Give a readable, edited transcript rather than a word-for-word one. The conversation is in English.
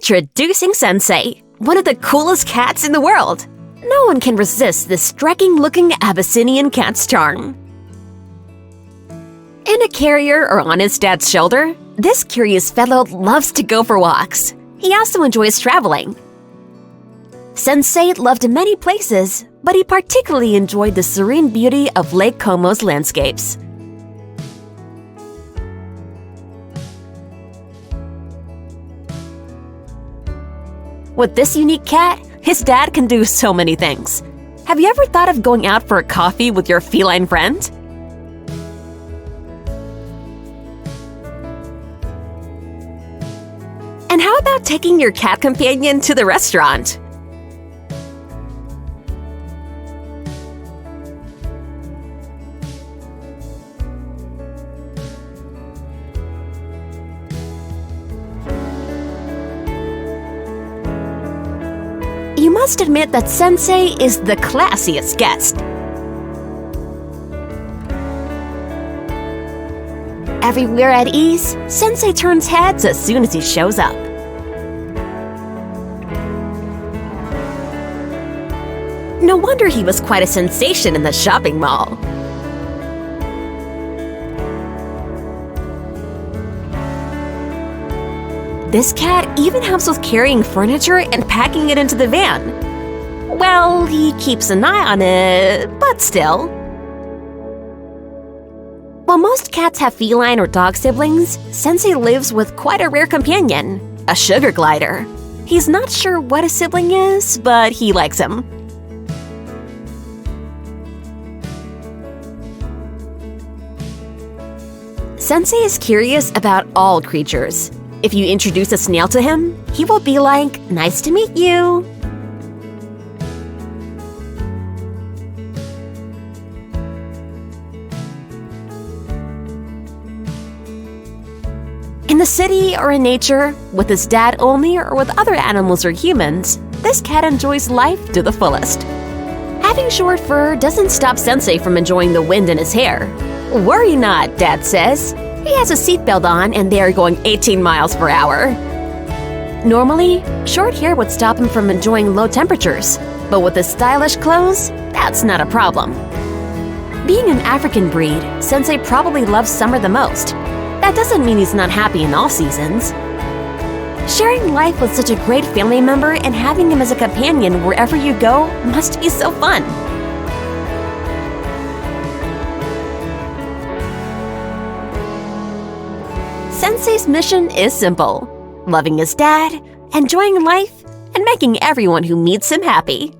Introducing Sensej, one of the coolest cats in the world. No one can resist this striking-looking Abyssinian cat's charm. In a carrier or on his dad's shoulder, this curious fellow loves to go for walks. He also enjoys traveling. Sensej loved many places, but he particularly enjoyed the serene beauty of Lake Como's landscapes. With this unique cat, his dad can do so many things. Have you ever thought of going out for a coffee with your feline friend? And how about taking your cat companion to the restaurant? You must admit that Sensej is the classiest guest. Everywhere at ease, Sensej turns heads as soon as he shows up. No wonder he was quite a sensation in the shopping mall. This cat even helps with carrying furniture and packing it into the van. Well, he keeps an eye on it, but still. While most cats have feline or dog siblings, Sensej lives with quite a rare companion, a sugar glider. He's not sure what a sibling is, but he likes him. Sensej is curious about all creatures. If you introduce a snail to him, he will be like, "Nice to meet you." In the city or in nature, with his dad only or with other animals or humans, this cat enjoys life to the fullest. Having short fur doesn't stop Sensej from enjoying the wind in his hair. "Worry not," Dad says. He has a seatbelt on and they are going 18 miles per hour. Normally, short hair would stop him from enjoying low temperatures, but with his stylish clothes, that's not a problem. Being an African breed, Sensej probably loves summer the most. That doesn't mean he's not happy in all seasons. Sharing life with such a great family member and having him as a companion wherever you go must be so fun. Sensej's mission is simple: loving his dad, enjoying life, and making everyone who meets him happy.